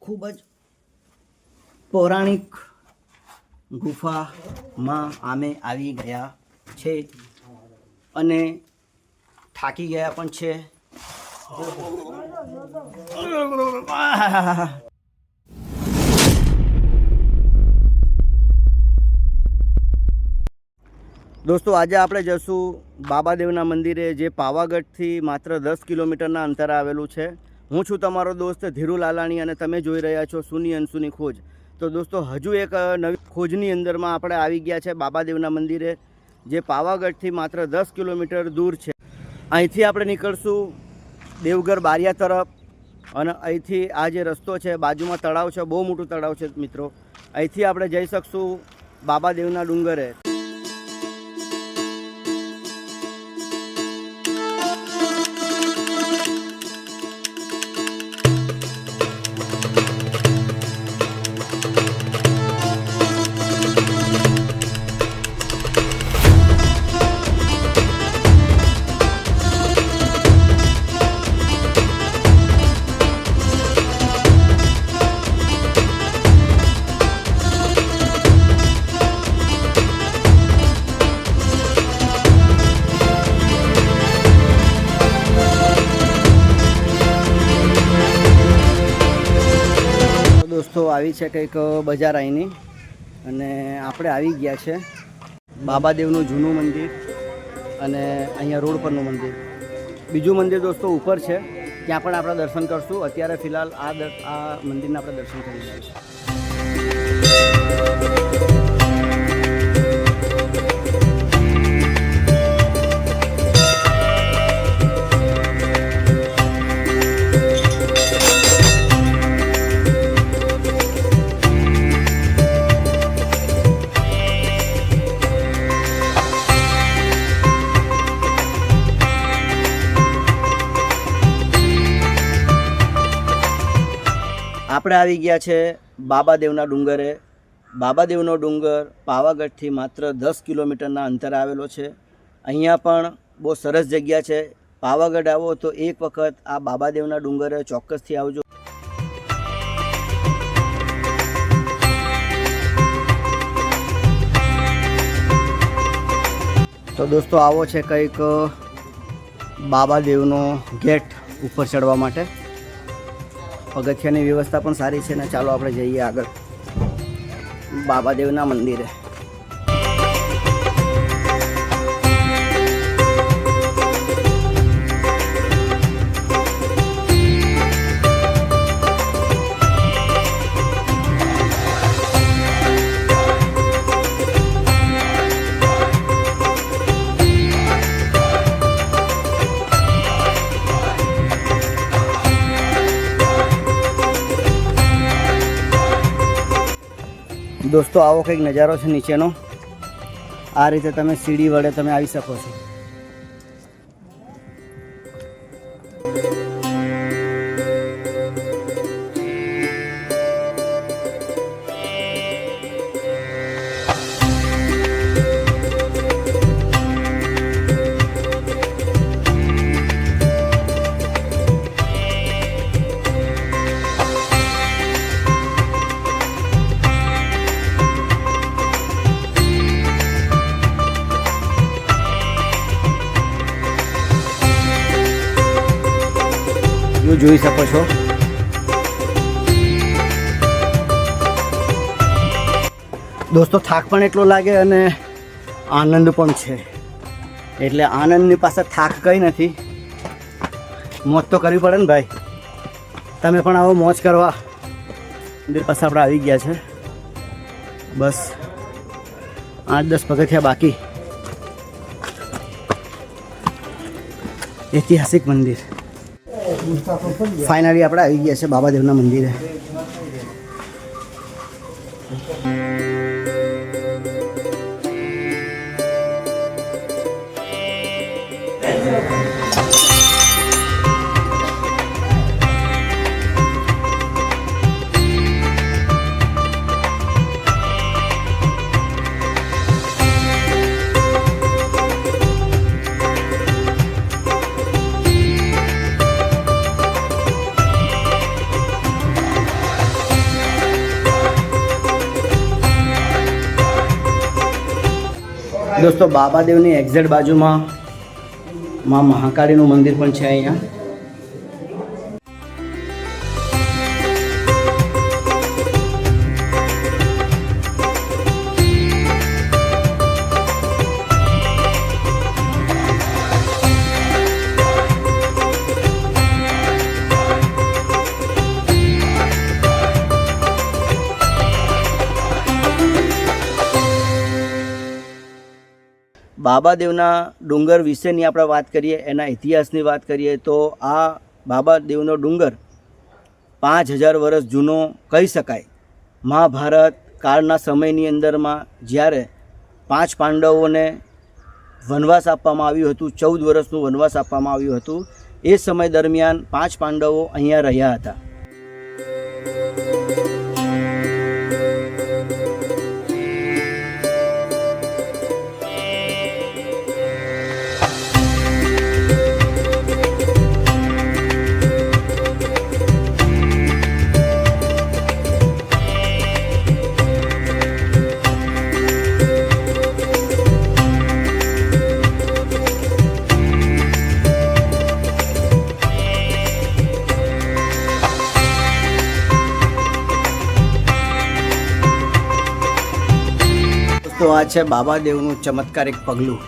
ખૂબ જ પૌરાણિક ગુફામાં અમે આવી ગયા છે અને થાકી ગયા પણ છે. દોસ્તો, આજે આપણે જશું બાબાદેવના મંદિરે, જે પાવાગઢથી માત્ર 10 કિલોમીટરના અંતરે આવેલું છે. હું છું તમારો દોસ્ત ધીરુ લાલાણી અને તમે જોઈ રહ્યા છો સુની અનસુની ખોજ. તો દોસ્તો, હજુ એક નવી ખોજની અંદરમાં આપણે આવી ગયા છે બાબાદેવના મંદિરે, જે પાવાગઢથી માત્ર 10 કિલોમીટર દૂર છે. અહીંથી આપણે નીકળશું દેવઘર બારિયા તરફ અને અહીંથી આ જે રસ્તો છે, બાજુમાં તળાવ છે, બહુ મોટું તળાવ છે મિત્રો. અહીંથી આપણે જઈ શકશું બાબાદેવના ડુંગરે. દોસ્તો, આવી છે કંઈક બજાર અહીંની અને આપણે આવી ગયા છે બાબાદેવનું જૂનું મંદિર અને અહીંયા રોડ પરનું મંદિર. બીજું મંદિર દોસ્તો ઉપર છે, ત્યાં પણ આપણે દર્શન કરશું. અત્યારે ફિલહાલ આ મંદિરના આપણે દર્શન કરી રહ્યા છીએ. આપણે આવી ગયા છે બાબાદેવના ડુંગરે. બાબાદેવનો ડુંગર પાવાગઢથી માત્ર 10 કિલોમીટરના અંતરે આવેલો છે. અહીંયા પણ બહુ સરસ જગ્યા છે. પાવાગઢ આવો તો એક વખત આ બાબાદેવના ડુંગરે ચોક્કસથી આવજો. તો દોસ્તો, આવો છે કંઈક બાબાદેવનો ગેટ ઉપર ચડવા માટે. પગથિયાની વ્યવસ્થા પણ સારી છે ને ચાલો આપણે જઈએ આગળ બાબાદેવના મંદિરે. દોસ્તો, આવો કંઈક નજારો છે નીચેનો. આ રીતે તમે સીડી વડે તમે આવી શકો છો. વ્યૂ જોઈ શકો છો. દોસ્તો થાક પણ એટલો લાગે અને આનંદ પણ છે. એટલે આનંદની પાસે થાક કંઈ નથી. મોજ તો કરવી પડે ને ભાઈ. તમે પણ આવો મોજ કરવા. મંદિર પાસે આપણે આવી ગયા છે. બસ 8-10 પગથિયા બાકી. ઐતિહાસિક મંદિર. ફાઇનલી આપણે આવી ગયા છે બાબાદેવના મંદિરે. દોસ્તો બાબાદેવની એક્ઝેક્ટ બાજુમાં માં મહાકાળીનું મંદિર પણ છે અહીંયા. બાબાદેવના ડુંગર વિશેની આપણે વાત કરીએ, એના ઇતિહાસની વાત કરીએ તો આ બાબાદેવનો ડુંગર 5000 વર્ષ જૂનો કહી શકાય. મહાભારત કાળના સમયની અંદરમાં જ્યારે 5 પાંડવોને વનવાસ આપવામાં આવ્યું હતું, 14 વર્ષનું વનવાસ આપવામાં આવ્યું હતું, એ સમય દરમિયાન 5 પાંડવો અહીંયા રહ્યા હતા. તો આ છે બાબાદેવનું ચમત્કારિક પગલું.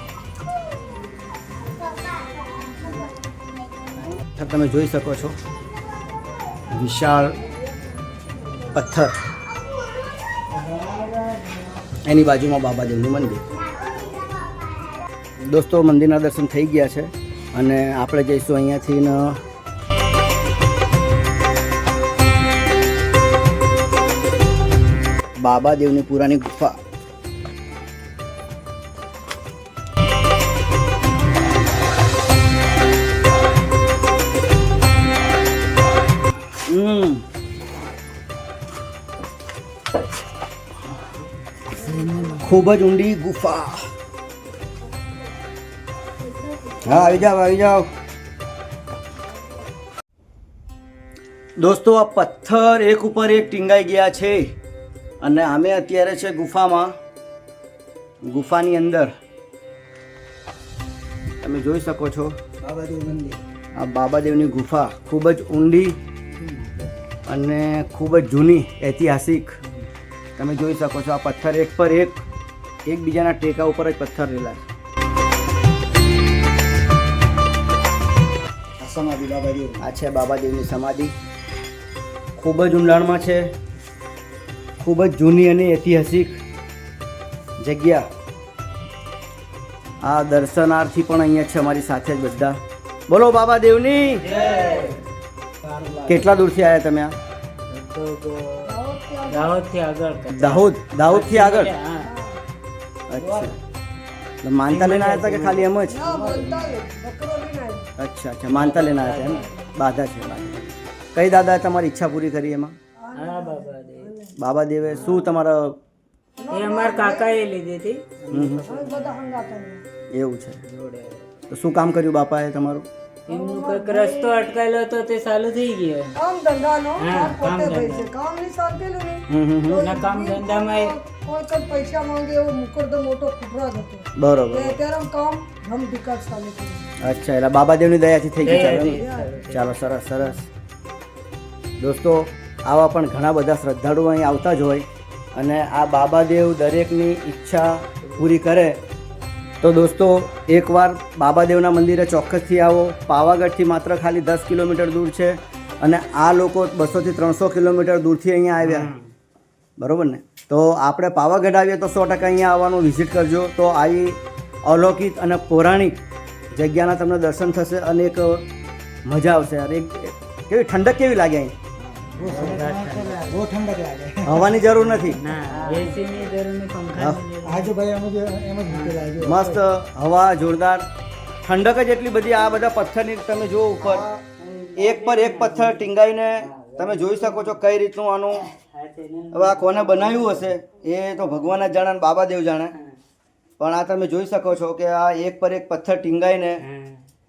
તમે જોઈ શકો છો વિશાળ પથ્થર, એની બાજુમાં બાબાદેવનું મંદિર. દોસ્તો મંદિરના દર્શન થઈ ગયા છે અને આપણે જઈશું અહીંયાથી બાબાદેવની પુરાની ગુફા. ખૂબ જ ઊંડી ગુફા. હા આવી જાઓ, આવી જાઓ. દોસ્તો આ પથ્થર એક ઉપર એક ટીંગાઈ ગયા છે અને અમે અત્યારે છે ગુફામાં. ગુફાની અંદર તમે જોઈ શકો છો બાબાદેવ મંદિર. આ બાબાદેવની ગુફા ખૂબ જ ઊંડી અને ખૂબ જ જૂની, ઐતિહાસિક. તમે જોઈ શકો છો આ પથ્થર એક પર એક એકબીજાના ટેકા ઉપર જ પથ્થર રહેલા છે. સમાધિ બાબાદેવ. આ છે બાબાદેવની સમાધિ. ખૂબ જ ઊંડાણમાં છે, ખૂબ જ જૂની અને ઐતિહાસિક જગ્યા. આ દર્શનાર્થી પણ અહીંયા છે અમારી સાથે જ બધા. બોલો બાબાદેવની. કેટલા દૂરથી આવ્યા તમે? આ દાહોદથી આગળ. અચ્છા, માનતા લઈને આવ્યા હતા કે ખાલી એમ જ? અચ્છા અચ્છા, માનતા લઈને આવ્યા હતા એમ. બાધા છે. કઈ દાદાએ તમારી ઈચ્છા પૂરી કરી એમાં? બાબાદેવે શું તમારા? અમારા કાકાએ લીધી હતી. એવું છે. તો શું કામ કર્યું બાપાએ તમારું? એમનું કંઈક રસ્તો અટકાયેલો હતો તે ચાલુ થઈ ગયો. કામ ધંધાનો હા, કામ પોતે કામ ભાઈ છે. કામ નહીં શાંતિલું નહીં. ના કામ ધંધામાં કોઈ કંઈ પૈસા માંગે એવો મુકરદો મોટો કુટરાજ હતો. બરોબર. તે અત્યારે કામ ધમ ધીકાર ચાલે છે. અચ્છા, એટલે બાબાદેવની દયાથી થઈ ગયું. દયાથી. ચાલો, સરસ સરસ. દોસ્તો, આવા પણ ઘણા બધા શ્રદ્ધાળુઓ અહીં આવતા જ હોય અને આ બાબાદેવ દરેકની ઈચ્છા પૂરી કરે. તો દોસ્તો, એકવાર બાબાદેવના મંદિરે ચોક્કસથી આવો. પાવાગઢથી માત્ર ખાલી 10 કિલોમીટર દૂર છે અને આ લોકો 200 થી 300 કિલોમીટર દૂરથી અહીંયા આવ્યા. બરોબર ને? તો આપણે પાવાગઢ આવીએ તો 100% અહીંયા આવવાનું વિઝિટ કરજો. તો આવી અલૌકિક અને પૌરાણિક જગ્યાના તમને દર્શન થશે અને એક મજા આવશે. અને એક કેવી ઠંડક કેવી લાગે અહીં? બહુ ઠંડક લાગે. હવાની જરૂર નથી. ના એસીની જરૂર નહીં, પંખાની જરૂર. આજે ભાઈ એમ જ મૂકેલા છે. મસ્ત હવા, જોરદાર ઠંડક જ એટલી બધી. આ બધા પથ્થરની તમે જુઓ ઉપર, એક પર એક પથ્થર ટીંગાઈને તમે જોઈ શકો છો કઈ રીતનું આનું. હવે આ કોને બનાવ્યું હશે એ તો ભગવાન જ જાણે અને બાબાદેવ જાણે. પણ આ તમે જોઈ શકો છો કે આ એક પર એક પથ્થર ટીંગાઈને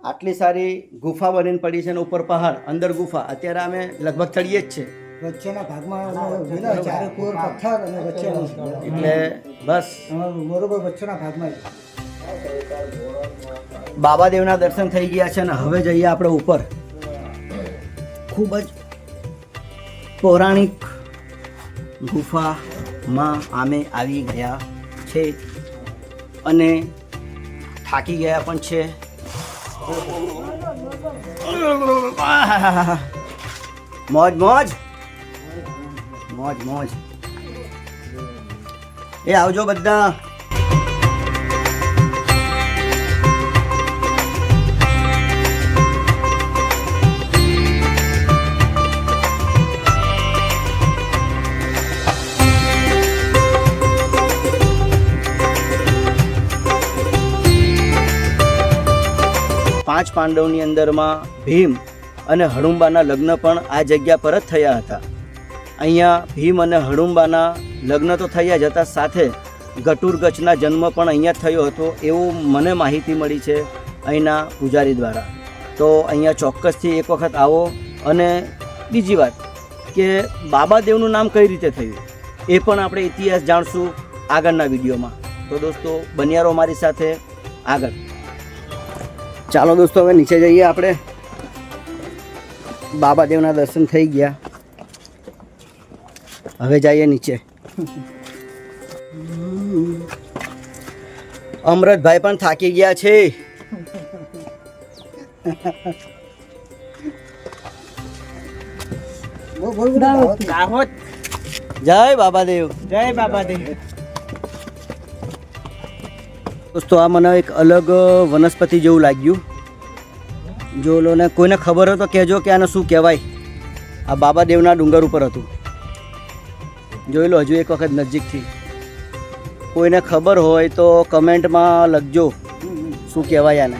આટલી સારી ગુફા બનીને પડી છે ને ઉપર પહાડ, અંદર ગુફા. અત્યારે અમે લગભગ ચડીએ જ છે. વચ્ચેના ભાગમાં જોયેલા ચારે કોર પથ્થર અને વચ્ચેનો એટલે બસ બરોબર વચ્ચેના ભાગમાં બાબાદેવના દર્શન થઈ ગયા છે ને હવે જઈએ આપણે ઉપર. ખૂબ જ પૌરાણિક ગુફામાં અમે આવી ગયા છે અને થાકી ગયા પણ છે. મોજ મોજ મોજ મોજ. એ આવજો બધા. પાંચ પાંડવની અંદરમાં ભીમ અને હડુંબાના લગ્ન પણ આ જગ્યા પર જ થયા હતા. અહીંયા ભીમ અને હડુંબાના લગ્ન તો થયા જ હતા, સાથે ગટુરગચના જન્મ પણ અહીંયા જ થયો હતો એવું મને માહિતી મળી છે અહીંના પૂજારી દ્વારા. તો અહીંયા ચોક્કસથી એક વખત આવો. અને બીજી વાત કે બાબાદેવનું નામ કઈ રીતે થયું એ પણ આપણે ઇતિહાસ જાણશું આગળના વિડીયોમાં. તો દોસ્તો, બન્યા રહો મારી સાથે આગળ. ચાલો દોસ્તો, હવે નીચે જઈએ આપણે. બાબાદેવના દર્શન થઈ ગયા, હવે જઈએ નીચે. અમૃતભાઈ પણ થાકી ગયા છે. દાહોદ. જય બાબાદેવ. જય બાબાદેવ. દોસ્તો, આ મને એક અલગ વનસ્પતિ જેવું લાગ્યું. જો લોને કોઈને ખબર હોય તો કહેજો કે આને શું કહેવાય. આ બાબાદેવના ડુંગર ઉપર હતું. જોઈ લો હજુ એક વખત નજીકથી. કોઈને ખબર હોય તો કમેન્ટમાં લખજો શું કહેવાય આને.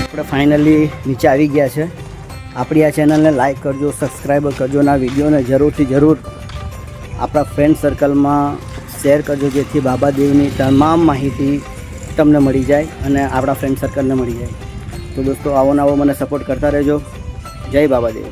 આપણે ફાઇનલી નીચે આવી ગયા છે. આપણી આ ચેનલને લાઈક કરજો, સબસ્ક્રાઈબ કરજો અને આ વિડીયોને જરૂરથી જરૂર આપણા ફ્રેન્ડ સર્કલમાં શેર કરજો, જેથી બાબાદેવની તમામ માહિતી તમને મળી જાય અને આપણા ફ્રેન્ડ સર્કલને મળી જાય. તો દોસ્તો, આવો ને આવો મને સપોર્ટ કરતા રહેજો. જય બાબાદેવ.